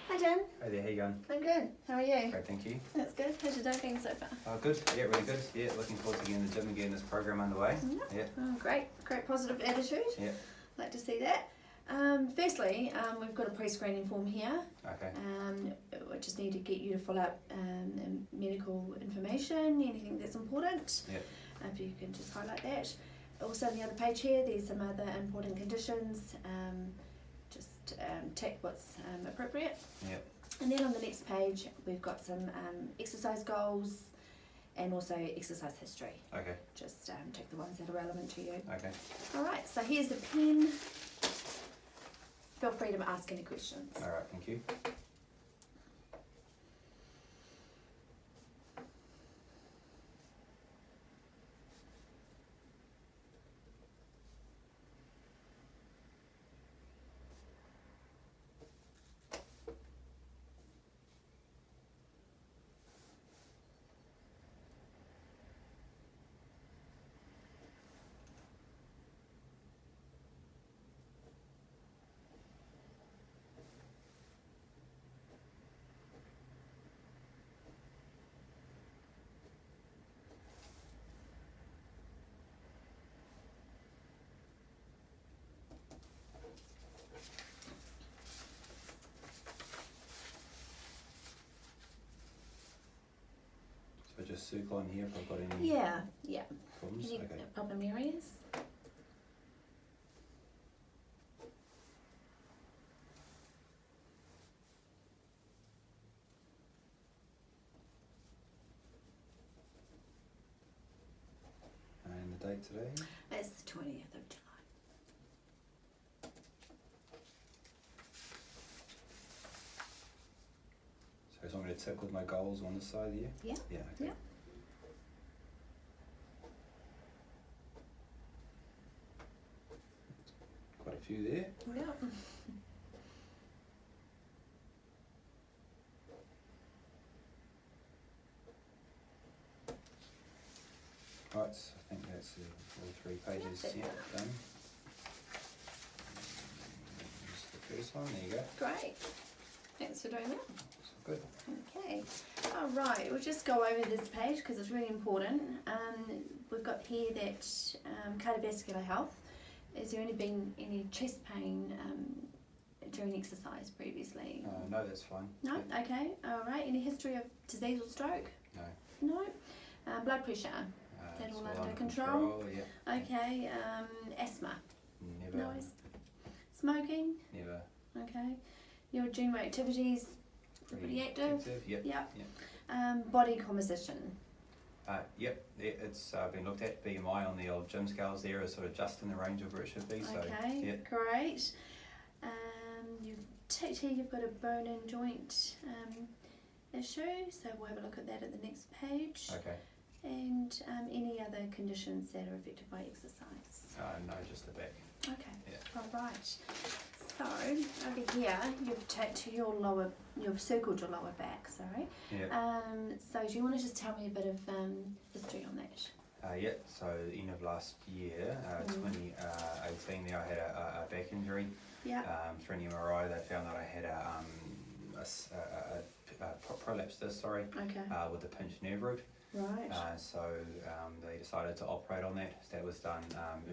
Hi Jen. Hey there, how you going? I'm good. How are you? Great, thank you. That's good. How's your day been so far? Good, yeah, really good. Yeah, looking forward to getting in the gym and getting this program underway. Yeah. Oh, great positive attitude. Yeah. Like to see that. Firstly, we've got a pre-screening form here. Okay. We just need to get you to fill out medical information, anything that's important. Yeah. If you can just highlight that. Also on the other page here, there's some other important conditions. Just tick what's appropriate. Yeah. And then on the next page, we've got some exercise goals and also exercise history. Okay. Just tick the ones that are relevant to you. Okay. All right, so here's the pen. Feel free to ask any questions. All right, thank you. So just circle on here if I've got any Yeah. problems. Any Okay. problem areas? And the date today? It's the 20th of July. So just want me to tick with my goals on this side here? Yeah. Yeah, okay. Yeah. Quite a few there. Yeah. Right, so I think that's all 3 pages. That's it. Yeah, done. Just the first one, there you go. Great. Thanks for doing that. That's all good. Okay. All right. We'll just go over this page because it's really important. We've got here that cardiovascular health. Has there been any chest pain during exercise previously? No, that's fine. No? Yeah. Okay. All right. Any history of disease or stroke? No. No. Blood pressure? Is that It's all under control? Yeah. Okay. Asthma? Never. No. Smoking? Never. Okay. Your general activities? Pretty active? Yep. Yep. Body composition? Yep, it's been looked at. BMI on the old gym scales there is sort of just in the range of where it should be. So, Okay, yeah. great. You've ticked here, you've got a bone and joint issue, so we'll have a look at that at the next page. Okay. And any other conditions that are affected by exercise? No, just the back. Okay, Yeah. all right. So over here, you've circled your lower back, sorry. Yeah. So do you want to just tell me a bit of history on that? Yeah, so the end of last year, 2018, there I had a back injury. Yeah. Through an MRI, they found that I had a prolapse disc, Okay. with the pinched nerve root. Right. So they decided to operate on that. That was done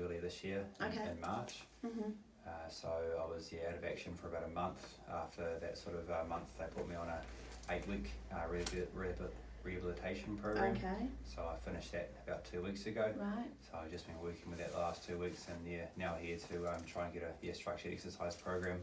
earlier this year in March. Mhm. So I was out of action for about a month. After that sort of month, they put me on a 8-week rehabilitation program. Okay. So I finished that about 2 weeks ago. Right. So I've just been working with that the last 2 weeks, and now here to try and get a structured exercise program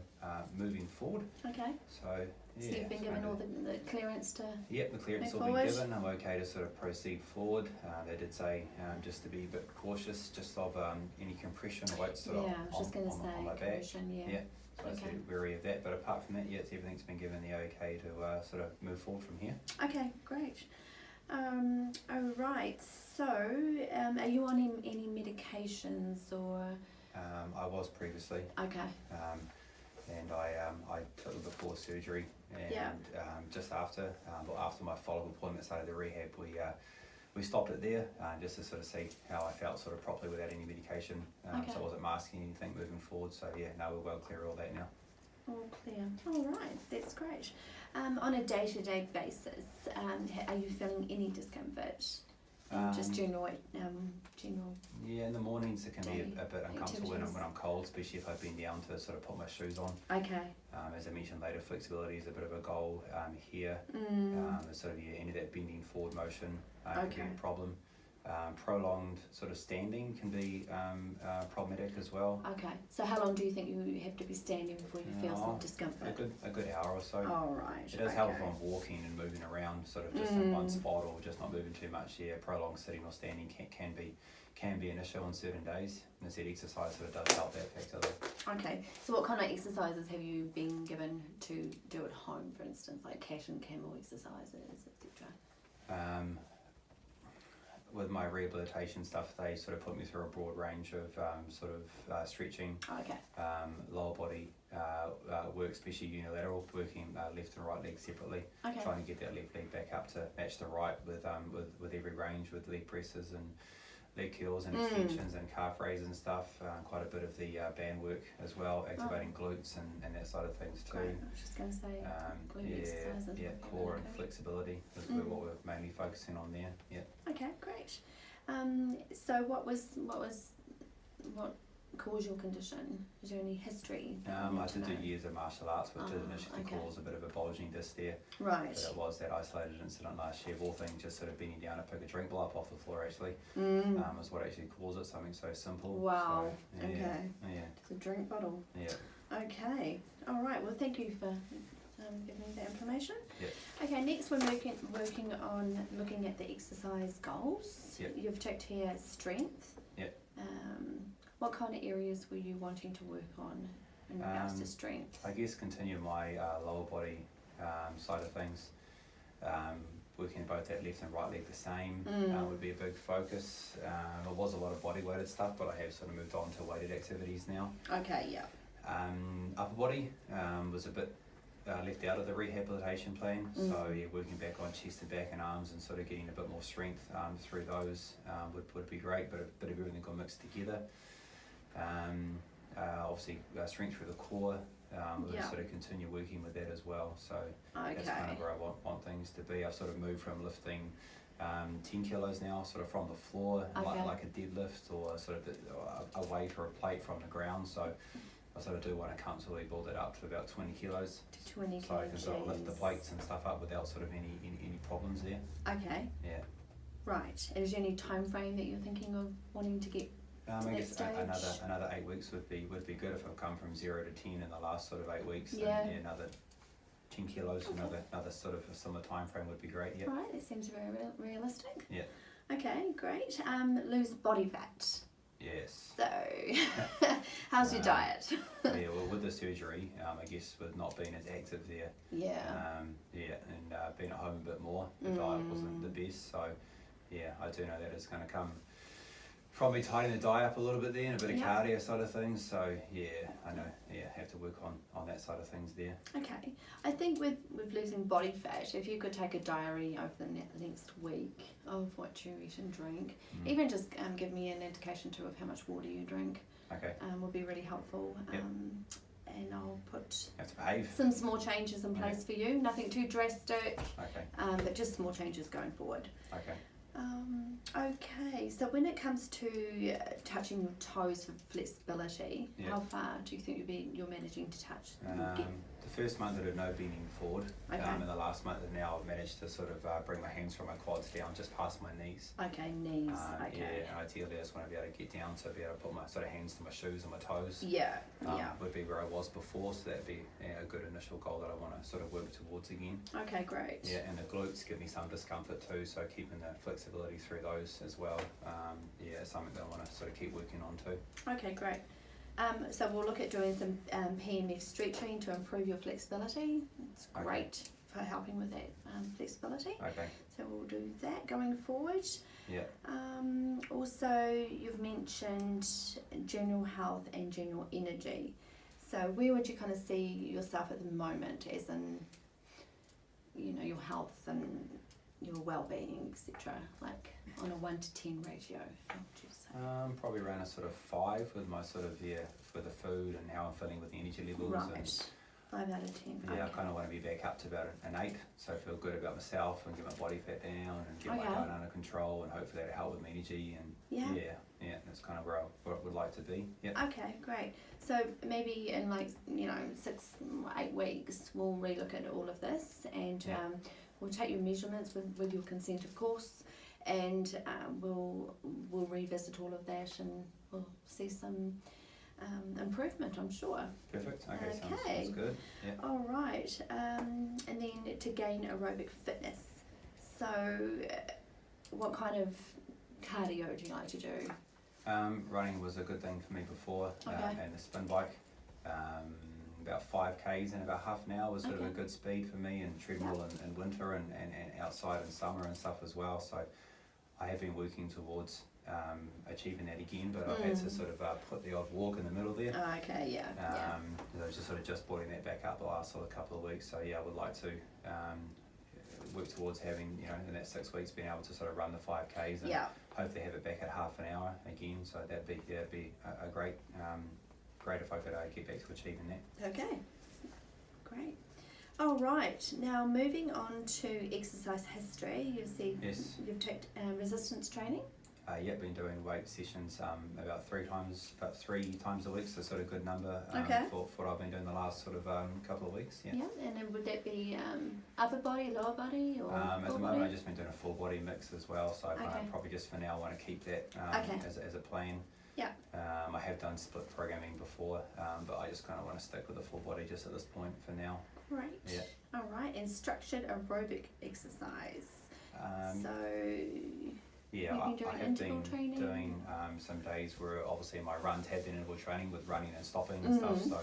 moving forward. Okay. So So you've been given all the clearance to. Yep, the clearance move will be forward. given. I'm okay to sort of proceed forward. They did say just to be a bit cautious, just of any compression or weights sort of Yeah, I was just going to on say my back. compression, yeah. Yeah, so I was Okay. wary of that. But apart from that, yeah, everything's been given the okay to sort of move forward from here. Okay, great. All right. So, are you on any medications or? I was previously, Okay. and I took it before surgery, and Yeah. just after my follow-up appointment started the rehab, we stopped it there just to sort of see how I felt sort of properly without any medication. Okay. So I wasn't masking anything moving forward. So yeah, no, we're well clear of all that now. All clear. All right, that's great. On a day-to-day basis, are you feeling any discomfort? Just general. Yeah, in the mornings it can be a bit uncomfortable when activities. I'm cold, especially if I've been down to sort of put my shoes on. Okay. As I mentioned later, flexibility is a bit of a goal here. Sort of any of that bending forward motion can be a problem. Prolonged sort of standing can be problematic as well. Okay. So how long do you think you have to be standing before you feel some discomfort? A good hour or so. Oh, right. It does help if I'm walking and moving around, sort of just in one spot or just not moving too much. Yeah, prolonged sitting or standing can be an issue on certain days. And as I said, exercise sort of does help that factor though. Okay. So what kind of exercises have you been given to do at home, for instance, like cat and camel exercises, etc.? With my rehabilitation stuff, they sort of put me through a broad range of stretching, Okay. lower body work, especially unilateral, working left and right leg separately, Okay. trying to get that left leg back up to match the right with every range, with leg presses and leg curls and extensions and calf raises and stuff. Quite a bit of the band work as well, activating glutes and that side of things too. Great. I was just going to say glute exercises. Yeah, core and flexibility is what we're mainly focusing on there. Yeah. Okay, great. So what caused your condition? Is there any history? I did do years of martial arts, which did initially cause a bit of a bulging disc there. Right. But it was that isolated incident last year. Of all things, just sort of bending down to pick a drink blow up off the floor actually is what actually caused it. Something so simple. Wow. So, yeah, Okay. Yeah. It's a drink bottle. Yeah. Okay. All right. Well, thank you for giving me that information. Yeah. Okay. Next, we're working on looking at the exercise goals. Yeah. You've ticked here strength. Yeah. What kind of areas were you wanting to work on in regards to strength? I guess continue my lower body side of things. Working both that left and right leg the same would be a big focus. It was a lot of body weighted stuff, but I have sort of moved on to weighted activities now. Okay, yeah. Upper body was a bit left out of the rehabilitation plan, so yeah, working back on chest and back and arms and sort of getting a bit more strength through those would be great, but a bit of everything got mixed together. Obviously strength through the core, we'll sort of continue working with that as well, so that's kind of where I want things to be. I've sort of moved from lifting 10 kilos now, sort of from the floor, like a deadlift or sort of a weight or a plate from the ground, so I sort of do want to comfortably build it up to about 20 kilos. To 20 so I can sort of lift the plates and stuff up without sort of any problems there. Okay. Yeah. Right. And is there any time frame that you're thinking of wanting to get to I that guess stage? another 8 weeks would be good if I've come from 0 to 10 in the last sort of 8 weeks. Yeah. And another 10 kilos, another sort of a similar time frame would be great. Yeah. Right. That seems very realistic. Yeah. Okay. Great. Lose body fat. Yes. So, how's your diet? Yeah, well, with the surgery, I guess with not being as active there, Yeah. and being at home a bit more, the diet wasn't the best. So, yeah, I do know that it's going to come from me tightening the diet up a little bit there and a bit of cardio side of things. So, yeah, I know, have to work on that side of things there. Okay. I think with losing body fat, if you could take a diary over the next week of what you eat and drink, even just give me an indication too of how much water you drink, Okay. would be really helpful. Yep. And I'll put Have to behave. some small changes in place for you. Nothing too drastic, Okay. but just small changes going forward. Okay. Okay, so when it comes to touching your toes for flexibility, how far do you think you're managing to touch? The first month I did no bending forward, and the last month now I've managed to sort of bring my hands from my quads down just past my knees. Okay, knees. Okay. Yeah, and ideally I just want to be able to get down to be able to put my sort of hands to my shoes and my toes. Yeah. Would be where I was before, so that'd be a good initial goal that I want to sort of work towards again. Okay, great. Yeah, and the glutes give me some discomfort too, so keeping the flexibility through those as well. Something that I want to sort of keep working on too. Okay, great. So we'll look at doing some PMF stretching to improve your flexibility. It's great for helping with that flexibility. Okay. So we'll do that going forward. Yeah. Also, you've mentioned general health and general energy. So where would you kind of see yourself at the moment, as in, your health and your well-being, etc., like on a 1 to 10 ratio? What would you say? Probably around a sort of 5 with my sort of with the food and how I'm feeling with the energy levels. Right. And 5 out of 10. Yeah, Okay. I kind of want to be back up to about an 8, so I feel good about myself and get my body fat down and get my diet under control, and hopefully that'll help with my energy, and yeah, that's kind of where I would like to be. Yeah. Okay, great. So maybe in 6 or 8 weeks we'll relook at all of this, and we'll take your measurements with your consent, of course, and we'll revisit all of that, and we'll see some improvement, I'm sure. Perfect. Okay. Sounds good. Yeah. All right. And then to gain aerobic fitness. So, what kind of cardio do you like to do? Running was a good thing for me before, Okay. and the spin bike. About 5Ks in about half an hour was sort of a good speed for me, and treadmill in winter and outside in summer and stuff as well. So I have been working towards achieving that again, but I've had to sort of put the odd walk in the middle there. Okay, yeah. I was just building that back up the last sort of couple of weeks. So yeah, I would like to work towards having, in that 6 weeks, being able to sort of run the 5Ks and hopefully have it back at half an hour again. So that'd be a great if I could get back to achieving that. Okay, great. All right, now moving on to exercise history. You see, you've taken resistance training. Been doing weight sessions about three times a week, so sort of good number for what I've been doing the last sort of couple of weeks. Yeah, and then would that be upper body, lower body, or at the moment body? I've just been doing a full body mix as well, so I probably just for now want to keep that as a plan. Yeah. I have done split programming before, but I just kind of want to stick with the full body just at this point for now. Great. Yeah. All right, and structured aerobic exercise. Yeah, I have been doing some days where obviously my runs have been interval training with running and stopping and stuff, so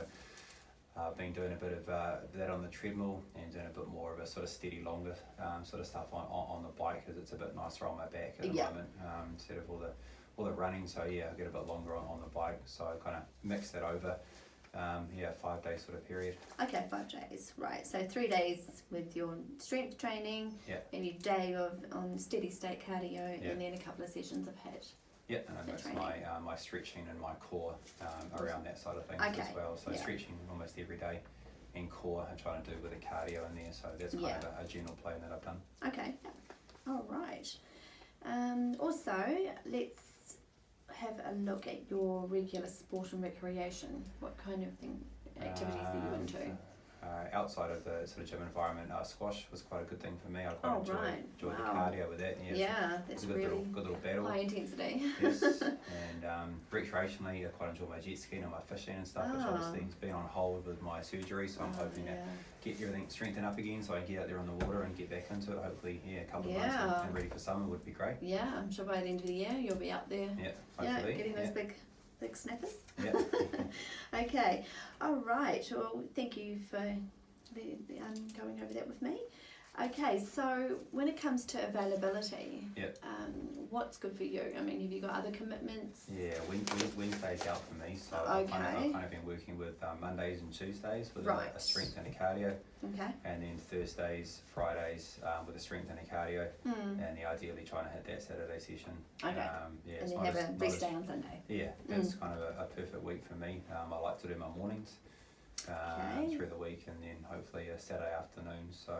I've been doing a bit of that on the treadmill and doing a bit more of a sort of steady, longer sort of stuff on the bike, because it's a bit nicer on my back at the moment, instead of all the running. So yeah, I get a bit longer on the bike, so I kind of mix that over. 5-day sort of period. Okay, 5 days, right. So 3 days with your strength training, and your day on steady state cardio, and then a couple of sessions of HIIT. Yeah, and I mix my stretching and my core around that side of things as well. So stretching almost every day, and core I try to do with a cardio in there. So that's kind of a general plan that I've done. Okay, all right. Also, let's have a look at your regular sport and recreation. What kind of activities are you into? Outside of the sort of gym environment, squash was quite a good thing for me. I quite enjoyed the cardio with that. That's a really good little battle. high intensity. Yes, and recreationally, I quite enjoy my jet skiing and my fishing and stuff, which obviously has been on hold with my surgery. So I'm hoping to get everything strengthened up again, so I can get out there on the water and get back into it. Hopefully, a couple of months and ready for summer would be great. Yeah, I'm sure by the end of the year you'll be up there. Yeah, hopefully. Getting those big snappers. Yeah. Okay, all right. Well, thank you for going over that with me. Okay, so when it comes to availability, what's good for you? I mean, have you got other commitments? Yeah, Wednesday's out for me, so I've kind of been working with Mondays and Tuesdays with a strength and a cardio. Okay. And then Thursdays, Fridays with a strength and a cardio, and ideally trying to hit that Saturday session. Okay. And then have a rest day on Sunday. Yeah, that's kind of a perfect week for me. I like to do my mornings through the week, and then hopefully a Saturday afternoon. So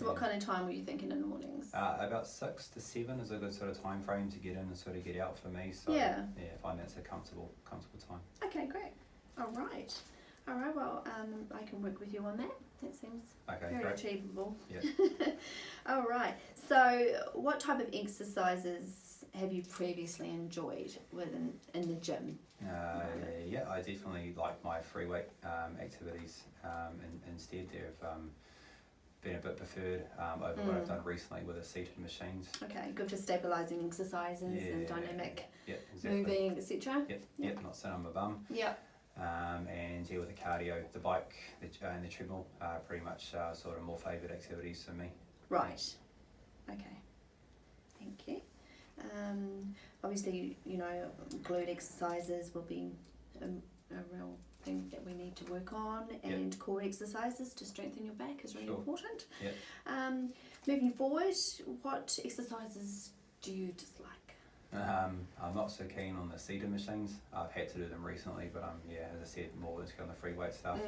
what kind of time were you thinking in the mornings? About 6 to 7 is a good sort of time frame to get in and sort of get out for me. So I find that's a comfortable time. Okay, great. All right. Well, I can work with you on that. That seems very achievable. Yeah. All right. So, what type of exercises have you previously enjoyed in the gym? I definitely like my free weight activities. Instead, they've been a bit preferred over what I've done recently with the seated machines. Okay, good for stabilising exercises and dynamic moving, etc. Yep, not sitting on my bum. Yep. And with the cardio, the bike and the treadmill are pretty much sort of more favoured activities for me. Right. Okay. Thank you. Obviously, glute exercises will be a real thing that we need to work on, and core exercises to strengthen your back is really important. Yep. Moving forward, what exercises do you dislike? I'm not so keen on the seated machines. I've had to do them recently, but as I said, more into on the free weight stuff.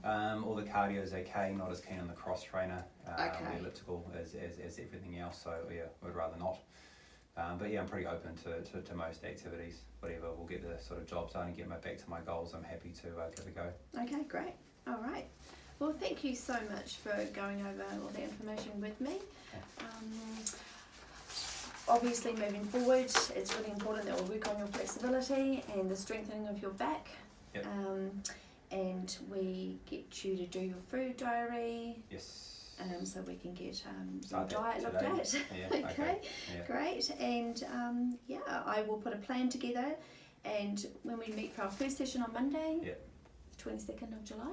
All the cardio is okay, not as keen on the cross trainer. The elliptical as everything else, so would rather not. But I'm pretty open to most activities. Whatever will get the sort of job done and get back to my goals, I'm happy to give it a go. Okay, great. All right. Well, thank you so much for going over all the information with me. Obviously, moving forward, it's really important that we work on your flexibility and the strengthening of your back. Yep. And we get you to do your food diary. Yes. So we can get your diet looked at. Yeah, okay. Yeah. Great. And I will put a plan together. And when we meet for our first session on Monday, the 22nd of July,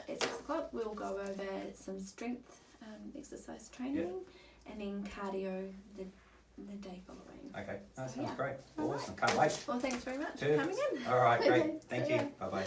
at 6 o'clock, we'll go over some strength exercise training and then cardio the day following. Okay, that sounds great. Awesome. Can't wait. Well, thanks very much for coming in. All right, great. Okay, Thank you. Bye-bye.